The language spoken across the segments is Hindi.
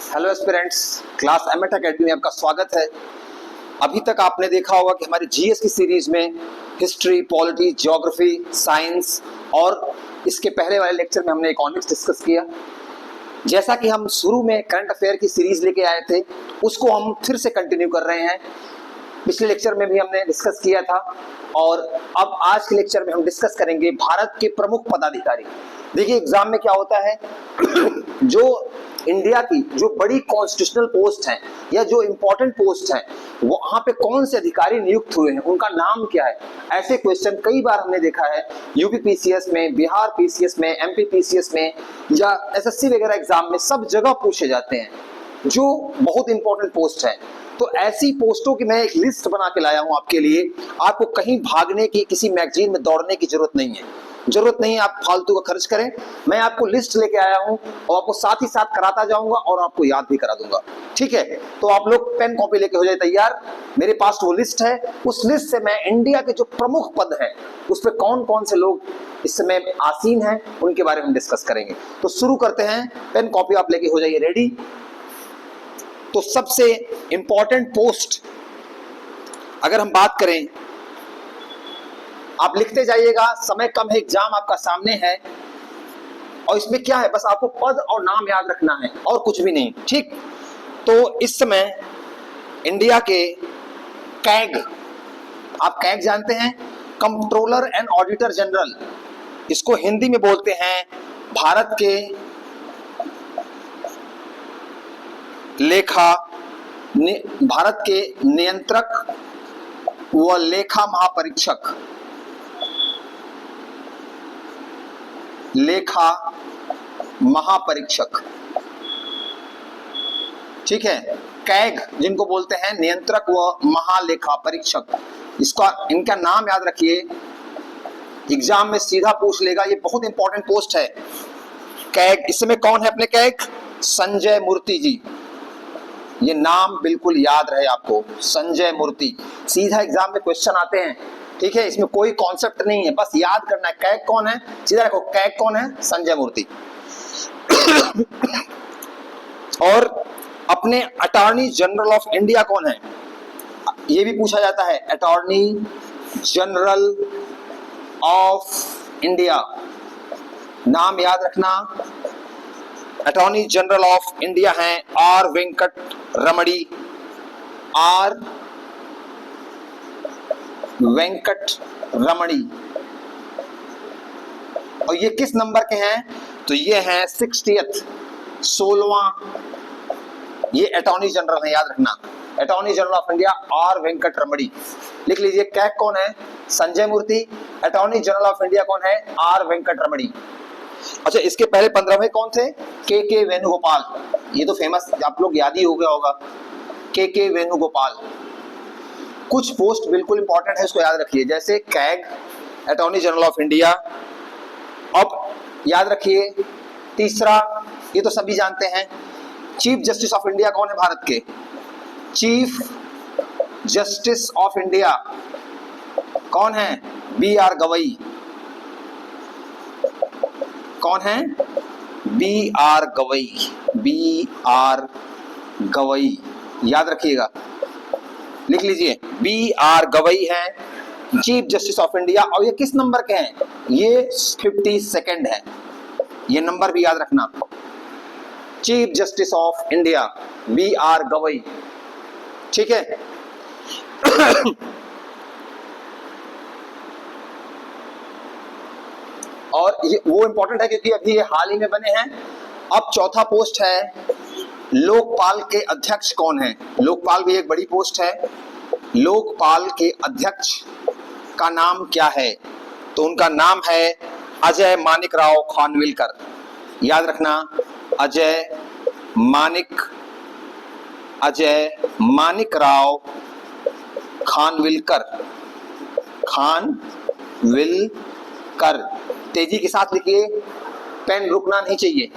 हेलो एस्पिरेंट्स, क्लास एमएट एकेडमी में आपका स्वागत है। अभी तक आपने देखा होगा कि हमारी जीएस की सीरीज में हिस्ट्री, पॉलिटी, ज्योग्राफी, साइंस और इसके पहले वाले लेक्चर में हमने इकोनॉमिक्स डिस्कस किया। जैसा कि हम शुरू में करंट अफेयर की सीरीज लेके आए थे, उसको हम फिर से कंटिन्यू कर रहे हैं। पिछले लेक्चर में भी हमने डिस्कस किया था और अब आज के लेक्चर में हम डिस्कस करेंगे भारत के प्रमुख पदाधिकारी। देखिए एग्जाम में क्या होता है जो इंडिया की जो बड़ी कॉन्स्टिट्यूशनल पोस्ट हैं या जो इंपॉर्टेंट पोस्ट हैं वहां पे कौन से अधिकारी नियुक्त हुए हैं, उनका नाम क्या है, ऐसे क्वेश्चन कई बार हमने देखा है यूपी पीसीएस में, बिहार पीसीएस में, एमपी पीसीएस में या एसएससी वगैरह एग्जाम में सब जगह पूछे जाते हैं जो बहुत इंपॉर्टेंट पोस्ट है। तो ऐसी पोस्टों की मैं एक लिस्ट बना के लाया हूं आपके लिए। आपको कहीं भागने की, किसी मैगजीन में दौड़ने की जरूरत नहीं है, आप फालतू का खर्च करें। मैं आपको लिस्ट लेके आया हूं और आपको साथ ही साथ कराता जाऊंगा और आपको याद भी करा दूंगा। ठीक है, तो आप लोग पेन कॉपी लेके हो जाए तैयार। मेरे पास वो लिस्ट है, उस लिस्ट से मैं इंडिया के जो प्रमुख पद है उस पर कौन कौन से लोग इस समय आसीन हैं उनके बारे में डिस्कस करेंगे। तो शुरू करते हैं, पेन कॉपी आप लेके हो जाइए रेडी। तो सबसे इंपॉर्टेंट पोस्ट अगर हम बात करें, आप लिखते जाइएगा, समय कम है, एग्जाम आपका सामने है और इसमें क्या है, बस आपको पद और नाम याद रखना है और कुछ भी नहीं। ठीक, तो इस समय इंडिया के कैग, आप कैग जानते हैं, कंट्रोलर एंड ऑडिटर जनरल, इसको हिंदी में बोलते हैं भारत के भारत के नियंत्रक व लेखा महापरीक्षक, लेखा महापरीक्षक। ठीक है, कैग जिनको बोलते हैं नियंत्रक व महालेखा परीक्षक, इसका इनका नाम याद रखिए, एग्जाम में सीधा पूछ लेगा, ये बहुत इंपॉर्टेंट पोस्ट है। कैग, इस समय कौन है अपने कैग? संजय मूर्ति जी, ये नाम बिल्कुल याद रहे आपको, संजय मूर्ति। सीधा एग्जाम में क्वेश्चन आते हैं, ठीक है, इसमें कोई कॉन्सेप्ट नहीं है, बस याद करना है कैग कौन है, सीधा रखो कैग कौन है, संजय मूर्ति। और अपने अटॉर्नी जनरल ऑफ इंडिया कौन है, ये भी पूछा जाता है, अटॉर्नी जनरल ऑफ इंडिया, नाम याद रखना। अटॉर्नी जनरल ऑफ इंडिया हैं are Venkat Ramani, are Venkat रमणी। और ये किस नंबर के हैं? तो ये हैं 60th, 16वां, ये अटॉर्नी जनरल है, याद रखना, attorney general of India R Venkat Ramani. लिख लीजिए, कैग कौन है? Sanjay Murthy. Attorney general of India कौन है? आर वेंकट रमणी। अच्छा, इसके पहले 15वें कौन थे? के वेणुगोपाल, ये तो फेमस, आप लोग याद ही हो गया होगा, के वेणुगोपाल। कुछ पोस्ट बिल्कुल इंपॉर्टेंट है, इसको याद रखिए, जैसे CAG, attorney general of India. अब याद रखिए तीसरा, ये तो सभी जानते हैं, चीफ जस्टिस ऑफ इंडिया कौन है भारत के? चीफ जस्टिस ऑफ इंडिया कौन है? B R Gavai. कौन है? B R Gavai, B R Gavai, याद रखिएगा, लिख लीजिए, बी आर गवई हैं चीफ जस्टिस ऑफ इंडिया। और ये किस नंबर के हैं? ये 52nd है, ये नंबर भी याद रखना, chief justice of India B R Gavai. ठीक है और ये वो इंपॉर्टेंट है क्योंकि अभी ये हाल ही में बने हैं। अब चौथा पोस्ट है, लोकपाल के अध्यक्ष कौन है? लोकपाल भी एक बड़ी पोस्ट है, लोकपाल के अध्यक्ष का नाम क्या है? तो उनका नाम है अजय मानिक राव खानविलकर, याद रखना, अजय मानिक राव खानविलकर, तेजी के साथ लिखिए, पेन रुकना नहीं चाहिए,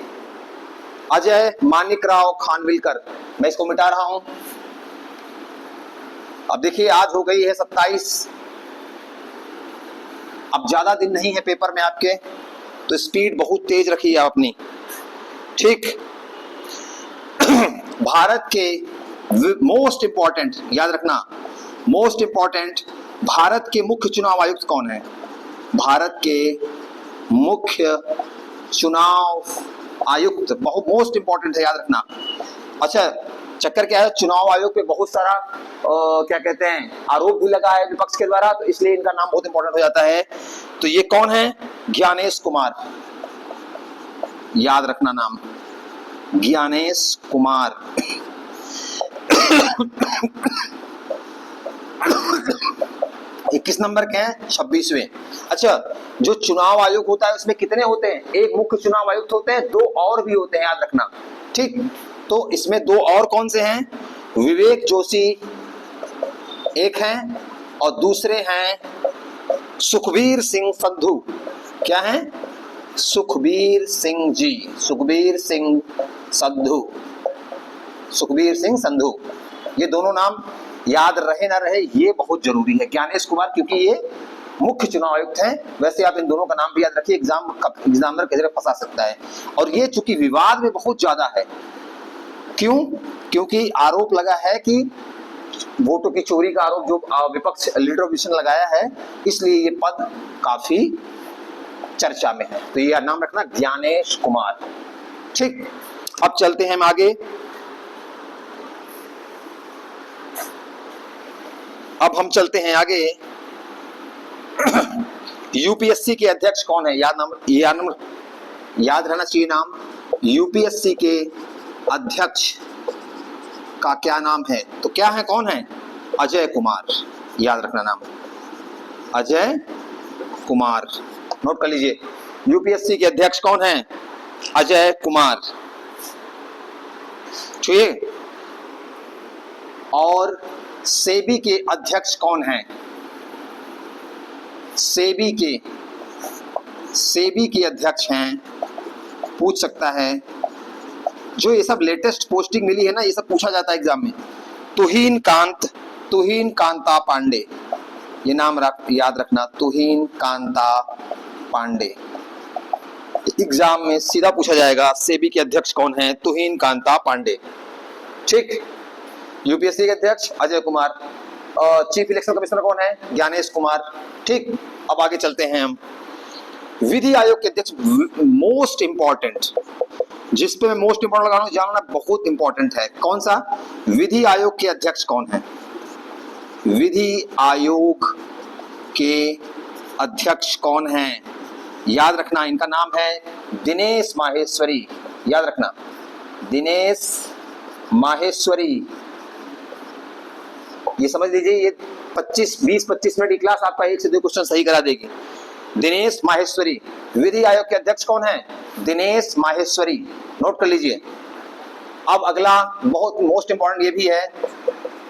अजय मानिक राव खानविलकर। मैं इसको मिटा रहा हूं। अब देखिए, आज हो गई है 27, अब ज्यादा दिन नहीं है पेपर में आपके, तो स्पीड बहुत तेज रखिए आप अपनी। ठीक भारत के मोस्ट इंपॉर्टेंट, याद रखना, मोस्ट इंपॉर्टेंट भारत के मुख्य चुनाव आयुक्त कौन है? भारत के मुख्य चुनाव आयुक्त बहुत मोस्ट इंपॉर्टेंट है, याद रखना। अच्छा, चक्कर क्या है, चुनाव आयोग पे बहुत सारा क्या कहते हैं आरोप भी लगा है विपक्ष के द्वारा, तो इसलिए इनका नाम बहुत इंपॉर्टेंट हो जाता है। तो ये कौन है? ज्ञानेश कुमार, याद रखना नाम, ज्ञानेश कुमार। 21 नंबर के हैं, 26वें। अच्छा, जो चुनाव आयोग होता है उसमें कितने होते हैं? एक मुख्य चुनाव आयुक्त होते हैं, 2 और भी होते हैं, याद रखना। ठीक, तो इसमें 2 और कौन से हैं? विवेक जोशी एक हैं और दूसरे हैं सुखबीर सिंह संधू। क्या हैं? सुखबीर सिंह जी, सुखबीर सिंह संधू, सुखबीर सिंह संधू। ये दोनों नाम याद रहे ना रहे ये बहुत जरूरी है। ज्ञानेश कुमार क्योंकि ये मुख्य चुनाव आयुक्त हैं, वैसे आप इन दोनों का नाम भी याद रखिए, एग्जामिनर किधर फंसा सकता है। और ये चूंकि विवाद में बहुत ज्यादा है, क्यों? क्योंकि आरोप लगा है कि वोटों की चोरी का आरोप जो विपक्ष लीडर ऑपोजिशन लगाया है, इसलिए ये पद काफी चर्चा में है। तो ये नाम रखना, ज्ञानेश कुमार। ठीक, अब चलते हैं हम आगे। अब हम चलते हैं आगे। यूपीएससी के अध्यक्ष कौन है? याद रहना चाहिए नाम। यूपीएससी के अध्यक्ष का क्या नाम है? तो क्या है, कौन है? अजय कुमार, याद रखना नाम, अजय कुमार। नोट कर लीजिए, यूपीएससी के अध्यक्ष कौन है? अजय कुमार। ठीक, और सेबी के अध्यक्ष कौन हैं? सेबी के अध्यक्ष हैं, पूछ सकता है। जो ये सब लेटेस्ट पोस्टिंग मिली है ना, ये सब पूछा जाता है एग्जाम में। तुहीन कांता पांडे, ये नाम याद रखना, तुहीन कांता पांडे। एग्जाम में सीधा पूछा जाएगा, सेबी के अध्यक्ष कौन है? तुहीन कांता पांडे। ठीक, यूपीएससी के अध्यक्ष Ajay Kumar. Chief election commissioner कौन है? ज्ञानेश कुमार। ठीक, अब आगे चलते हैं हम। विधि आयोग के अध्यक्ष मोस्ट इंपॉर्टेंट, जिस पे मैं मोस्ट इंपॉर्टेंट लगा रहा हूं, जानना बहुत इंपॉर्टेंट है। कौन सा? विधि आयोग के अध्यक्ष कौन है? विधि आयोग के अध्यक्ष कौन है? याद रखना, इनका नाम है दिनेश माहेश्वरी। याद रखना, दिनेश माहेश्वरी। ये समझ लीजिए, ये 20-25 मिनट की क्लास आपका 1 से 2 क्वेश्चन सही करा देगी। दिनेश माहेश्वरी। विधि आयोग के अध्यक्ष कौन है? दिनेश माहेश्वरी। नोट कर लीजिए। अब अगला बहुत मोस्ट इंपॉर्टेंट ये भी है,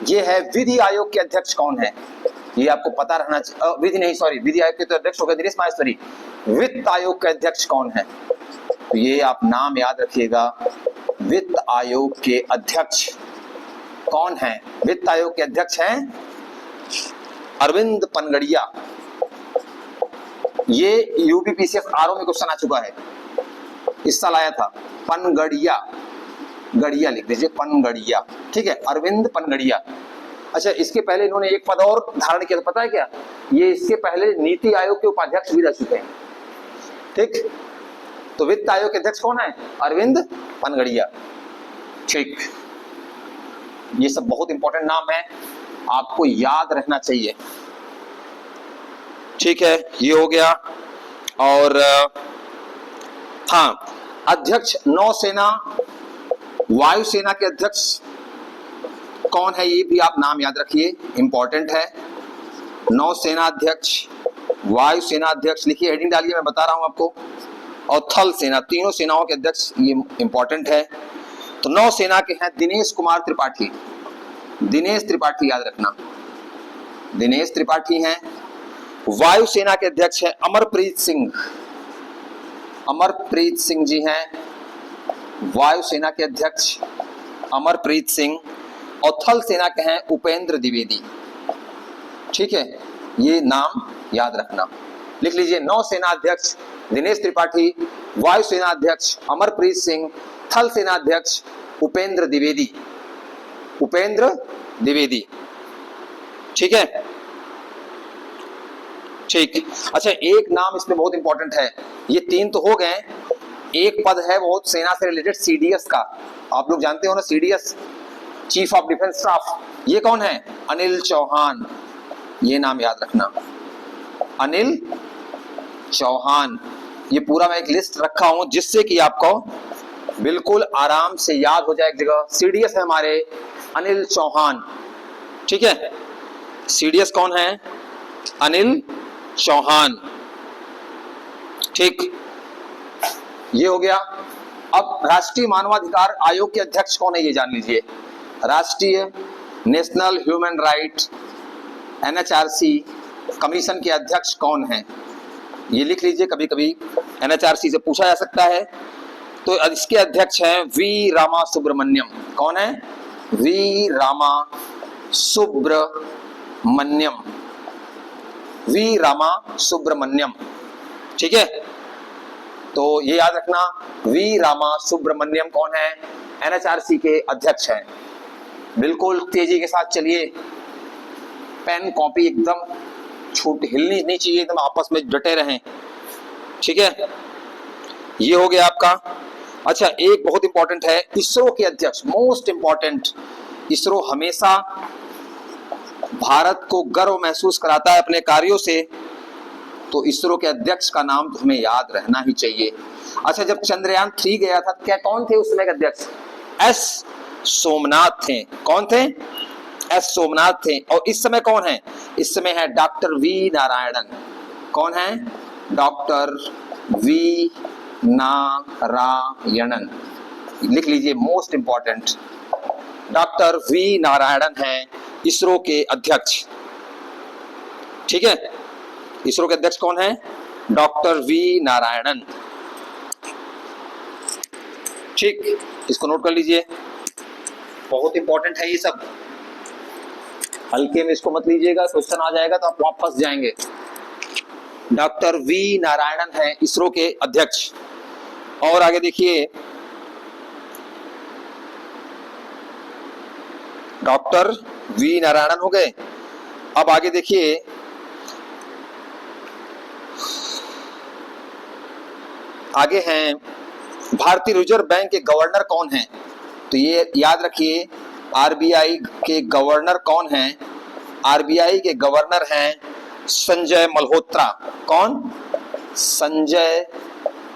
ये है विधि आयोग के अध्यक्ष कौन है? ये आपको पता रहना चाहिए। विधि आयोग के तो अध्यक्ष हो गए दिनेश माहेश्वरी। वित्त आयोग के अध्यक्ष कौन है? तो ये आप नाम याद रखिएगा, वित्त आयोग के अध्यक्ष कौन है? वित्त आयोग के अध्यक्ष हैं अरविंद पनगड़िया। ये यूपीपीसीएस आरओ में क्वेश्चन आ चुका है, इस साल आया था। पनगड़िया, गड़िया लिख दीजिए, पनगड़िया। ठीक है, अरविंद पनगड़िया। अच्छा, इसके पहले इन्होंने एक पद और धारण किया, पता है क्या? ये इसके पहले नीति आयोग के उपाध्यक्ष भी रह चुके हैं। ठीक, तो वित्त आयोग के अध्यक्ष कौन है? अरविंद पनगड़िया। ठीक, ये सब बहुत इंपॉर्टेंट नाम है, आपको याद रहना चाहिए। ठीक है, ये हो गया। और हाँ, अध्यक्ष नौसेना वायुसेना के अध्यक्ष कौन है? ये भी आप नाम याद रखिए, इंपॉर्टेंट है। नौसेना अध्यक्ष, वायुसेना अध्यक्ष लिखिए, हेडिंग डालिए, मैं बता रहा हूं आपको। और थल सेना, तीनों सेनाओं के अध्यक्ष, ये इंपॉर्टेंट है। तो नौसेना के हैं दिनेश कुमार त्रिपाठी। दिनेश त्रिपाठी याद रखना, दिनेश त्रिपाठी हैं। वायुसेना के अध्यक्ष हैं अमरप्रीत सिंह। अमरप्रीत सिंह जी हैं वायुसेना के अध्यक्ष, अमरप्रीत सिंह। और थल सेना के हैं उपेंद्र द्विवेदी। ठीक है, ये नाम याद रखना, लिख लीजिए। नौसेना अध्यक्ष दिनेश त्रिपाठी, वायुसेना अध्यक्ष अमरप्रीत सिंह, थल सेना अध्यक्ष उपेंद्र द्विवेदी, उपेंद्र द्विवेदी। ठीक है, ठीक। अच्छा, एक नाम इसमें बहुत इंपॉर्टेंट है, ये तीन तो हो गए, एक पद है बहुत सेना से रिलेटेड, सीडीएस का। आप लोग जानते हो ना, CDS chief of defence staff, ये कौन है? अनिल चौहान। ये नाम याद रखना, अनिल चौहान। ये पूरा मैं एक लिस्ट रखा हूं जिससे कि आपको बिल्कुल आराम से याद हो जाए एक जगह। सीडीएस है हमारे अनिल चौहान। ठीक है, सीडीएस कौन है? अनिल चौहान। ठीक, ये हो गया। अब राष्ट्रीय मानवाधिकार आयोग के अध्यक्ष कौन है, ये जान लीजिए। राष्ट्रीय national human right NHRC commission के अध्यक्ष कौन है, ये लिख लीजिए। कभी कभी एनएचआरसी से पूछा जा सकता है। तो इसके अध्यक्ष हैं वी रामा सुब्रमण्यम। कौन है? V Rama Subramaniam, V Rama Subramaniam. ठीक है, तो ये याद रखना, वी रामा सुब्रमण्यम कौन है? एनएचआरसी के अध्यक्ष हैं। बिल्कुल तेजी के साथ चलिए, पेन कॉपी एकदम छूट हिलनी नहीं चाहिए, एकदम आपस में डटे रहें। ठीक है, ये हो गया आपका। अच्छा, एक बहुत इंपॉर्टेंट है, इसरो के अध्यक्ष, मोस्ट इंपॉर्टेंट। इसरो हमेशा भारत को गर्व महसूस कराता है अपने कार्यों से, तो इसरो के अध्यक्ष का नाम तो हमें याद रहना ही चाहिए। अच्छा, जब चंद्रयान 3 गया था, क्या कौन थे उस समय के अध्यक्ष? एस सोमनाथ थे। कौन थे? एस सोमनाथ थे। और इस समय कौन है? इस समय है डॉक्टर वी नारायणन। कौन है? डॉक्टर वी नारायणन, लिख लीजिए, most important. Doctor V Narayanan हैं इसरो के अध्यक्ष। ठीक है, इसरो के अध्यक्ष कौन है? Doctor V Narayanan. ठीक, इसको नोट कर लीजिए, बहुत इंपॉर्टेंट है ये सब। हल्के में इसको मत लीजिएगा, क्वेश्चन आ जाएगा तो आप वापस जाएंगे। डॉक्टर वी नारायणन है इसरो के अध्यक्ष। और आगे देखिए, डॉक्टर वी नारायणन हो गए। अब आगे देखिए, आगे हैं भारतीय रिजर्व बैंक के गवर्नर कौन हैं? तो ये याद रखिए, आरबीआई के गवर्नर कौन हैं? आरबीआई के गवर्नर हैं संजय मल्होत्रा। कौन? संजय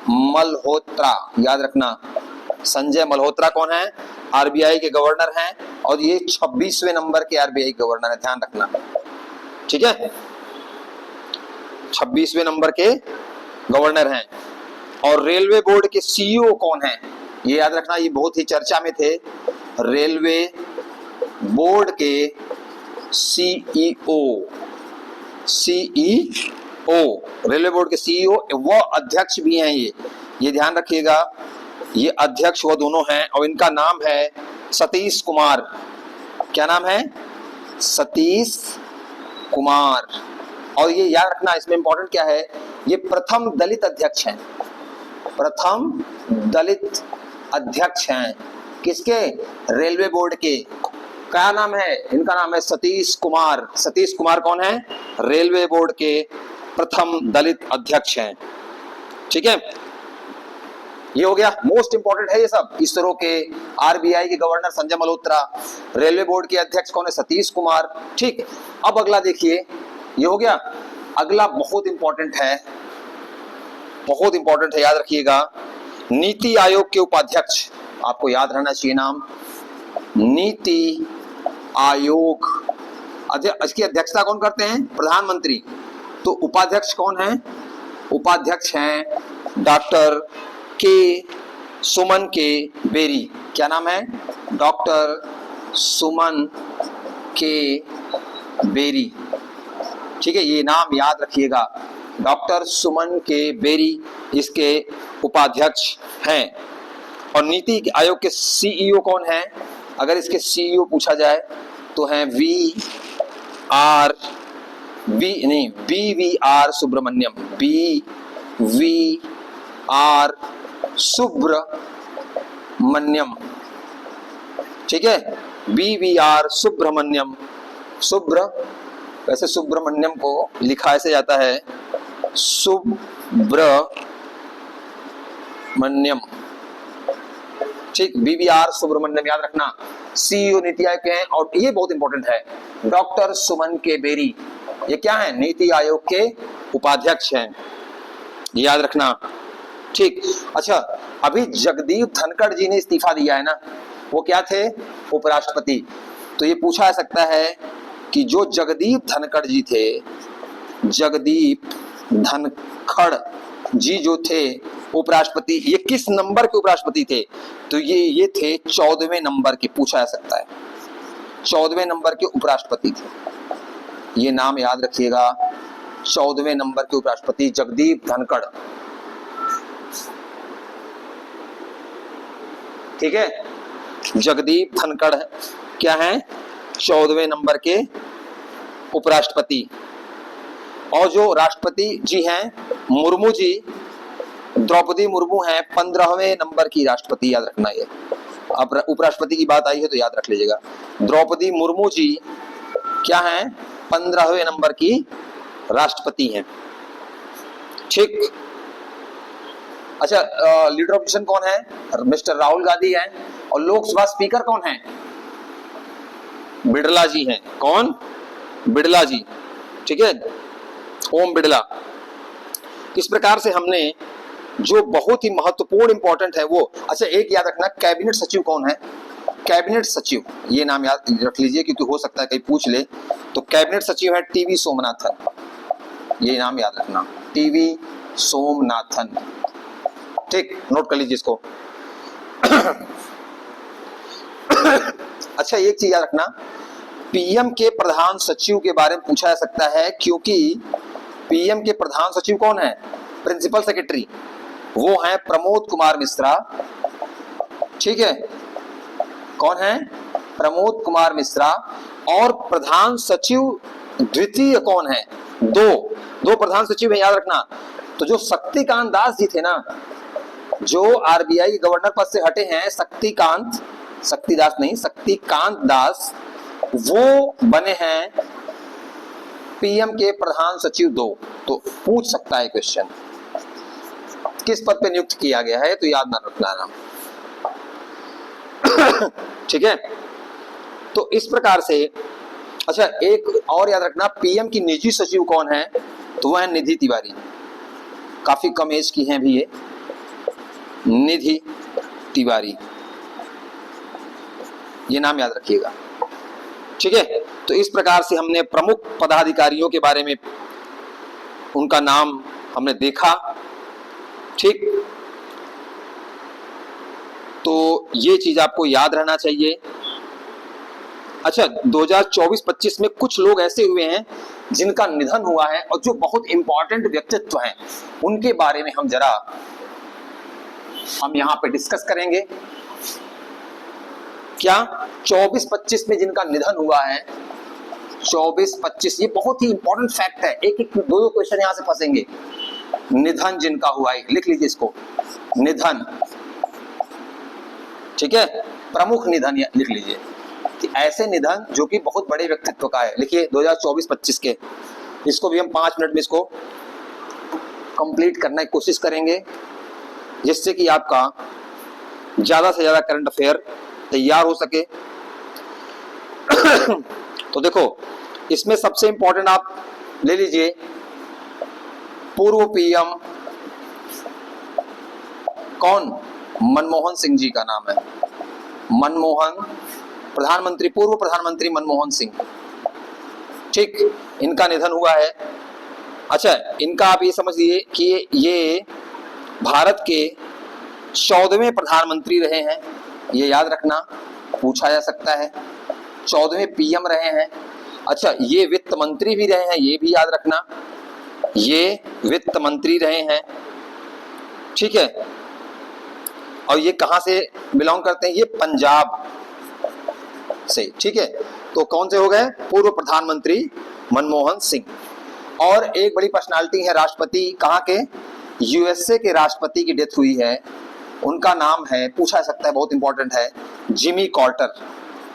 मल्होत्रा, याद रखना, संजय मल्होत्रा कौन है? आरबीआई के गवर्नर हैं, और ये 26वें नंबर के आरबीआई गवर्नर है, ध्यान रखना। ठीक है, 26वें नंबर के गवर्नर हैं। और रेलवे बोर्ड के सीईओ कौन है, ये याद रखना, ये बहुत ही चर्चा में थे। रेलवे बोर्ड के सीईओ, रेलवे बोर्ड के सीईओ वो अध्यक्ष भी हैं। ये ध्यान रखिएगा, ये अध्यक्ष वो दोनों हैं, और इनका नाम है सतीश कुमार। क्या नाम है? सतीश कुमार। और ये याद रखना, इसमें इंपॉर्टेंट क्या है, ये प्रथम दलित अध्यक्ष हैं, प्रथम दलित अध्यक्ष हैं। किसके? रेलवे बोर्ड के। क्या नाम है इनका? नाम है सतीश कुमार। सतीश कुमार कौन है? रेलवे बोर्ड के प्रथम दलित अध्यक्ष हैं। ठीक है, ये हो गया, मोस्ट इंपॉर्टेंट है ये सब। इसरो के, आरबीआई के governor Sanjay Malhotra, railway board के अध्यक्ष कौन है? सतीश कुमार। ठीक, अब अगला देखिए, ये हो गया। अगला बहुत इंपॉर्टेंट है, बहुत इंपॉर्टेंट है, याद रखिएगा। नीति आयोग के उपाध्यक्ष, आपको याद रहना चाहिए नाम, नीति आयोग। इसकी अध्यक्षता कौन करते हैं? प्रधानमंत्री। तो उपाध्यक्ष कौन है? उपाध्यक्ष हैं डॉक्टर के सुमन के बेरी। क्या नाम है? डॉक्टर सुमन के बेरी। ठीक है, ये नाम याद रखिएगा, डॉक्टर सुमन के बेरी इसके उपाध्यक्ष हैं। और नीति आयोग के सीईओ कौन है? अगर इसके सीईओ पूछा जाए तो हैं V V R Subramaniam, V R Subramaniam. ठीक है, BVR सुब्रमण्यम, वैसे सुब्रमण्यम को लिखा ऐसे जाता है सुब्रमण्यम, ठीक, BVR सुब्रमण्यम याद रखना। CEO नीति आयोग के हैं, और ये बहुत इंपॉर्टेंट है, डॉक्टर सुमन के बेरी, ये क्या है, नीति आयोग के उपाध्यक्ष हैं, याद रखना, ठीक। अच्छा, अभी जगदीप धनखड़ जी ने इस्तीफा दिया है ना, वो क्या थे, उपराष्ट्रपति। तो ये पूछा जा सकता है कि जो जगदीप धनखड़ जी थे, जगदीप धनखड़ जी जो थे उपराष्ट्रपति, ये किस नंबर के उपराष्ट्रपति थे, तो ये थे 14वें नंबर के, पूछा जा सकता है 14वें नंबर के उपराष्ट्रपति थे, ये नाम याद रखिएगा, 14वें नंबर के उपराष्ट्रपति जगदीप धनखड़, ठीक है, जगदीप धनखड़ क्या है, 14वें नंबर के उपराष्ट्रपति। और जो राष्ट्रपति जी हैं मुर्मू जी, द्रौपदी मुर्मू हैं 15वें नंबर की राष्ट्रपति, याद रखना। ये अब उपराष्ट्रपति की बात आई है तो याद रख लीजिएगा, द्रौपदी मुर्मू जी क्या हैं, 15वें नंबर की राष्ट्रपति हैं, ठीक। अच्छा, लीडर ऑपोजिशन कौन है, मिस्टर राहुल गांधी हैं, और लोकसभा स्पीकर कौन है, बिड़ला जी हैं, कौन, बिड़ला जी, ठीक है, ओम बिड़ला। इस प्रकार से हमने जो बहुत ही महत्वपूर्ण इंपॉर्टेंट है वो, अच्छा एक याद रखना, कैबिनेट सचिव कौन है, कैबिनेट सचिव, ये नाम याद रख लीजिए क्योंकि हो सकता है कहीं पूछ ले, तो कैबिनेट सचिव है टीवी सोमनाथन, ये नाम याद रखना, टीवी सोमनाथन, ठीक, नोट कर लीजिए इसको। अच्छा, एक चीज याद रखना, पीएम के प्रधान सचिव के बारे में पूछा जा सकता है, क्योंकि पीएम के प्रधान सचिव कौन है, प्रिंसिपल सेक्रेटरी, वो है प्रमोद कुमार मिश्रा, ठीक है, कौन है, प्रमोद कुमार मिश्रा। और प्रधान सचिव द्वितीय कौन है, दो प्रधान सचिव है, याद रखना। तो जो शक्तिकांत दास जी थे ना, जो आरबीआई गवर्नर पद से हटे हैं, शक्तिकांत दास, वो बने हैं पीएम के प्रधान सचिव 2। तो पूछ सकता है क्वेश्चन, किस पद पे नियुक्त किया गया है, तो याद ना रखना नाम। ठीक है, तो इस प्रकार से। अच्छा, एक और याद रखना, पीएम की निजी सचिव कौन है, तो वह है निधि तिवारी, काफी कम एज की हैं भी ये, निधि तिवारी, ये नाम याद रखिएगा, ठीक है। तो इस प्रकार से हमने प्रमुख पदाधिकारियों के बारे में उनका नाम हमने देखा, ठीक। तो ये चीज आपको याद रहना चाहिए। अच्छा, 2024-25 में कुछ लोग ऐसे हुए हैं जिनका निधन हुआ है और जो बहुत इंपॉर्टेंट व्यक्तित्व हैं, उनके बारे में हम यहाँ पे डिस्कस करेंगे। क्या 24-25 में जिनका निधन हुआ है, 24-25, ये बहुत ही इंपॉर्टेंट फैक्ट है, एक दो क्वेश्चन यहां से फंसेंगे। निधन जिनका हुआ है, लिख लीजिए इसको, निधन, ठीक है, प्रमुख निधन लिख लीजिए कि ऐसे निधन जो कि बहुत बड़े व्यक्तित्व का है, लिखिए 2024-25 के। इसको भी हम 5 मिनट में इसको कंप्लीट करने की कोशिश करेंगे, जिससे कि आपका ज्यादा से ज्यादा करंट अफेयर तैयार हो सके। तो देखो, इसमें सबसे इंपॉर्टेंट आप ले लीजिए, पूर्व पीएम कौन, मनमोहन सिंह जी का नाम है, मनमोहन, प्रधानमंत्री, पूर्व प्रधानमंत्री मनमोहन सिंह, ठीक, इनका निधन हुआ है। अच्छा, इनका आप ये समझिए कि ये भारत के 14वें प्रधानमंत्री रहे हैं, ये याद रखना, पूछा जा सकता है, 14वें पीएम रहे हैं। अच्छा, ये वित्त मंत्री भी रहे हैं, ये भी याद रखना, ये वित्त मंत्री रहे हैं, ठीक है। और ये कहां से बिलोंग करते हैं, ये पंजाब से, ठीक है। तो कौन से हो गए, पूर्व प्रधानमंत्री मनमोहन सिंह। और एक बड़ी पर्सनालिटी है, राष्ट्रपति, कहां के, यूएसए के राष्ट्रपति की डेथ हुई है, उनका नाम है, पूछा जा सकता है, बहुत इंपॉर्टेंट है, जिमी कार्टर,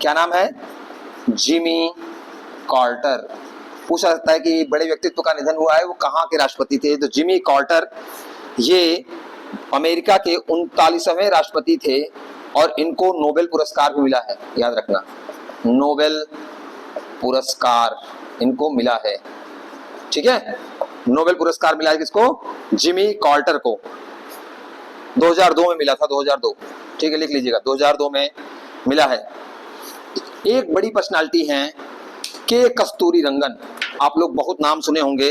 क्या नाम है? Jimmy Carter. पूछा सकता है कि बड़े व्यक्तित्व का निधन हुआ है, वो कहाँ के राष्ट्रपति थे? तो जिमी कार्टर ये अमेरिका के 39वें राष्ट्रपति थे और इनको नोबेल पुरस्कार भी मिला है, याद रखना, नोबेल पुरस्कार इनको मिला है। ठीक है, नोबेल पुरस्कार मिला है किसको? जिमी कार्टर को। 2002 में मिला था, 2002। ठीक है, लिख लीजिएगा, 2002 में मिला है। एक बड़ी पर्सनालिटी है के कस्तूरी रंगन। आप लोग बहुत नाम सुने होंगे।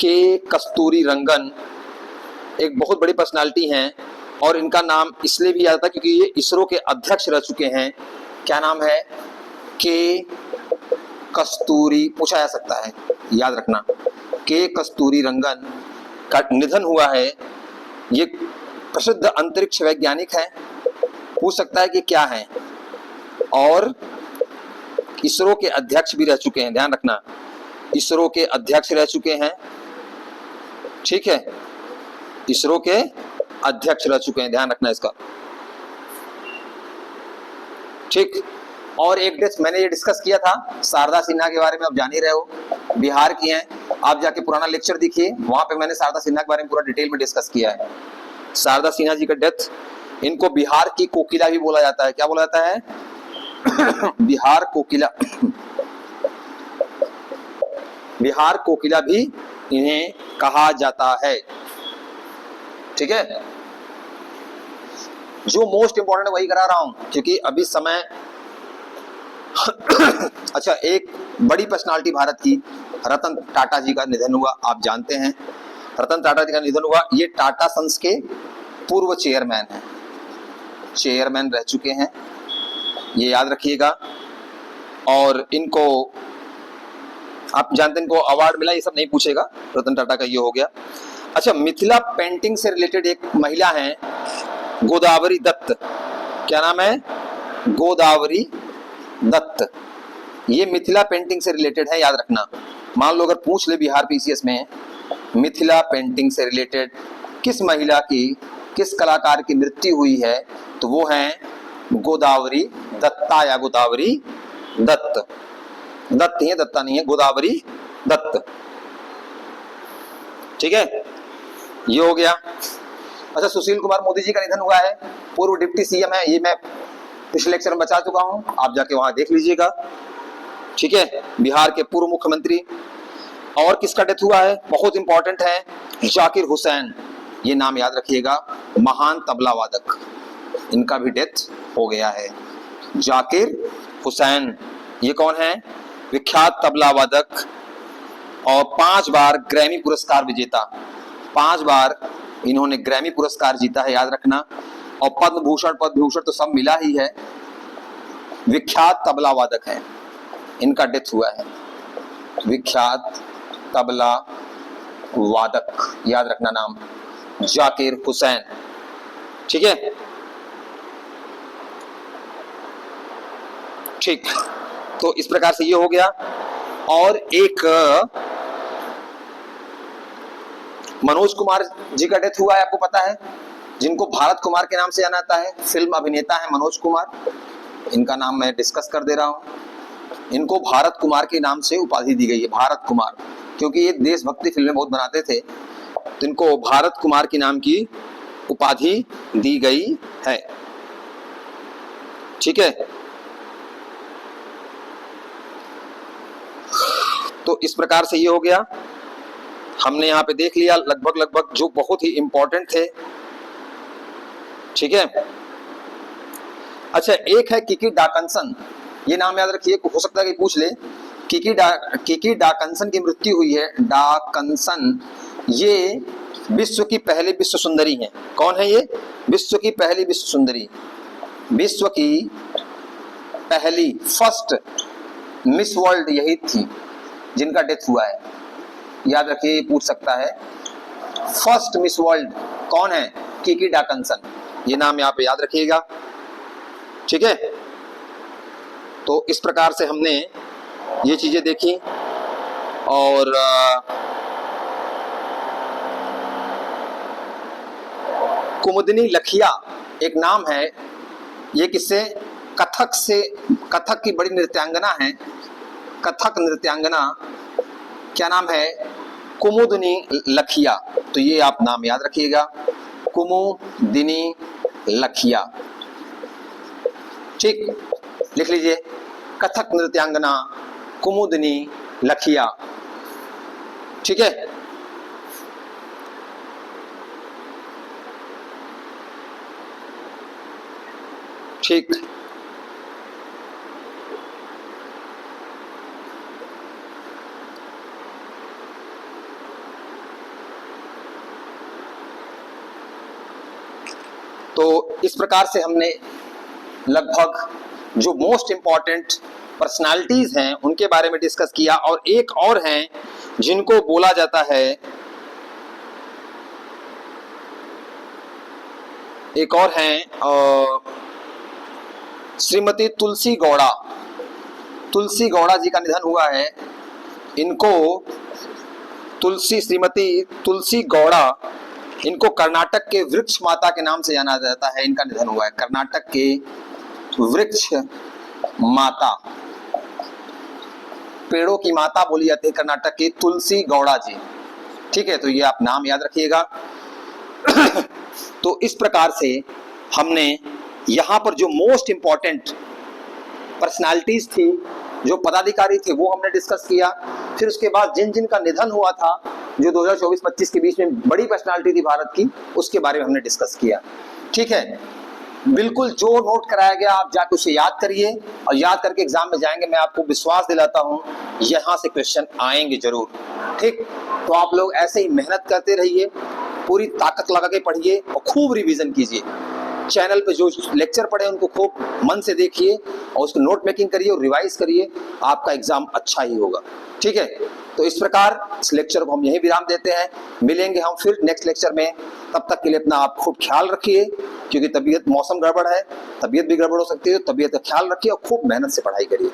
के कस्तूरी रंगन एक बहुत बड़ी पर्सनालिटी हैं और इनका नाम इसलिए भी याद था क्योंकि ये इसरो के अध्यक्ष रह चुके हैं। क्या नाम है? के कस्तूरी। पूछा जा सकता है, याद रखना, के कस्तूरी रंगन का निधन हुआ है। ये प्रसिद्ध अंतरिक्ष वैज्ञानिक है। पूछ सकता है कि क्या है, और इसरो के अध्यक्ष भी रह चुके हैं, ध्यान रखना, इसरो के अध्यक्ष रह चुके हैं। ठीक है, इसरो के अध्यक्ष रह चुके हैं, ध्यान रखना इसका। ठीक, और एक डेथ मैंने ये डिस्कस किया था शारदा सिन्हा के बारे में, आप जान ही रहे हो, बिहार की हैं। आप जाके पुराना लेक्चर देखिए, वहां पे मैंने शारदा सिन्हा के बारे में पूरा डिटेल में डिस्कस किया है। शारदा सिन्हा जी का डेथ, इनको बिहार की कोकिला भी बोला जाता है। क्या बोला जाता है? बिहार कोकिला। बिहार कोकिला भी इन्हें कहा जाता है। ठीक है, जो मोस्ट इंपॉर्टेंट वही करा रहा हूं क्योंकि अभी समय अच्छा, एक बड़ी पर्सनालिटी भारत की, रतन टाटा जी का निधन हुआ। आप जानते हैं रतन टाटा जी का निधन हुआ। ये टाटा सन्स के पूर्व चेयरमैन हैं, चेयरमैन रह चुके हैं, ये याद रखिएगा। और इनको आप जानते हैं, इनको अवार्ड मिला, ये सब नहीं पूछेगा, रतन टाटा का ये हो गया। अच्छा, मिथिला पेंटिंग से रिलेटेड एक महिला है, गोदावरी दत्त। क्या नाम है? गोदावरी दत्त। ये मिथिला पेंटिंग से रिलेटेड है, याद रखना। मान लो अगर पूछ ले बिहार पीसीएस में, मिथिला पेंटिंग से रिलेटेड किस महिला की, किस कलाकार की मृत्यु हुई है, तो वो है गोदावरी दत्ता या गोदावरी दत्त। दत्त है, दत्ता नहीं है, गोदावरी दत्त। ठीक है, ये हो गया। अच्छा, सुशील कुमार मोदी जी का निधन हुआ है, पूर्व डिप्टी सीएम है। ये मैं पिछले लेक्चर में बता चुका हूं, आप जाके वहां देख लीजिएगा। ठीक है, बिहार के पूर्व मुख्यमंत्री। और किसका डेथ हुआ है? बहुत इंपॉर्टेंट है, जाकिर हुसैन। ये नाम याद रखिएगा, महान तबला वादक, इनका भी डेथ हो गया है। जाकिर हुसैन, ये कौन है? विख्यात तबला वादक और 5 बार ग्रैमी पुरस्कार विजेता। 5 बार इन्होंने ग्रैमी पुरस्कार जीता है, याद रखना। और पद्म भूषण, पद्म भूषण तो सब मिला ही है। विख्यात तबला वादक है, इनका डेथ हुआ है। विख्यात तबला वादक, याद रखना नाम, जाकिर हुसैन। ठीक है, ठीक, तो इस प्रकार से ये हो गया। और एक मनोज कुमार जी का डेथ हुआ है, आपको पता है, जिनको भारत कुमार के नाम से जाना जाता है, फिल्म अभिनेता है मनोज कुमार। इनका नाम मैं डिस्कस कर दे रहा हूं। इनको भारत कुमार के नाम से उपाधि दी गई है, भारत कुमार, क्योंकि ये देशभक्ति फिल्में बहुत बनाते थे, तो इनको भारत कुमार के नाम की उपाधि दी गई है। ठीक है, तो इस प्रकार से ये हो गया। हमने यहाँ पे देख लिया लगभग जो बहुत ही इंपॉर्टेंट थे। ठीक है, अच्छा, एक है किकी डाकंसन, ये नाम याद रखिए, हो सकता है कि पूछ ले। किकी डाकंसन की मृत्यु हुई है। डाकंसन ये विश्व की पहली विश्व सुंदरी हैं। कौन है ये? विश्व की पहली विश्व सुंदरी, विश्व की पहली, फर्स्ट मिस वर्ल्ड यही थी जिनका डेथ हुआ है, याद रखिए, पूछ सकता है। फर्स्ट मिस वर्ल्ड कौन है? किकी डाकंसन, ये नाम यहाँ पे याद रखिएगा। ठीक है, तो इस प्रकार से हमने ये चीजें देखी। और कुमुदनी लखिया एक नाम है, ये किससे कथक की बड़ी नृत्यांगना है, कथक नृत्यांगना, क्या नाम है? कुमुदिनी लखिया। तो ये आप नाम याद रखिएगा, कुमुदिनी लखिया। ठीक, लिख लीजिए, कथक नृत्यांगना कुमुदिनी लखिया। ठीक है, ठीक। तो इस प्रकार से हमने लगभग जो मोस्ट इंपॉर्टेंट पर्सनालिटीज हैं उनके बारे में डिस्कस किया, और एक और हैं जिनको बोला जाता है, एक और हैं श्रीमती तुलसी गौड़ा। तुलसी गौड़ा जी का निधन हुआ है। इनको श्रीमती तुलसी गौड़ा, इनको कर्नाटक के वृक्ष माता के नाम से जाना जाता है। इनका निधन हुआ है, कर्नाटक के वृक्ष माता, पेड़ों की माता बोली जाती है कर्नाटक की तुलसी गौड़ा जी। ठीक है, तो ये आप नाम याद रखिएगा। तो इस प्रकार से हमने यहाँ पर जो मोस्ट इंपॉर्टेंट पर्सनालिटीज थी, जो पदाधिकारी थे, वो हमने डिस्कस किया। फिर उसके बाद जिन जिन का निधन हुआ था, जो 2024-25 के बीच में बड़ी पर्सनालिटी थी भारत की, उसके बारे में हमने डिस्कस किया। ठीक है, बिल्कुल जो नोट कराया गया आप जाके उसे याद करिए, और याद करके एग्जाम में जाएंगे, मैं आपको विश्वास दिलाता हूं यहां से क्वेश्चन आएंगे जरूर। ठीक, तो आप लोग ऐसे ही मेहनत करते रहिए, पूरी ताकत लगा के पढ़िए और खूब रिवीजन कीजिए। चैनल पे जो लेक्चर पढ़े उनको खूब मन से देखिए और उसको नोट मेकिंग करिए और रिवाइज करिए, आपका एग्जाम अच्छा ही होगा। ठीक है, तो इस प्रकार इस लेक्चर को हम यही विराम देते हैं। मिलेंगे हम फिर नेक्स्ट लेक्चर में, तब तक के लिए अपना आप खूब ख्याल रखिए, क्योंकि तबीयत, मौसम गड़बड़ है, तबीयत भी गड़बड़ हो सकती है। तबीयत का ख्याल रखिए और खूब मेहनत से पढ़ाई करिए।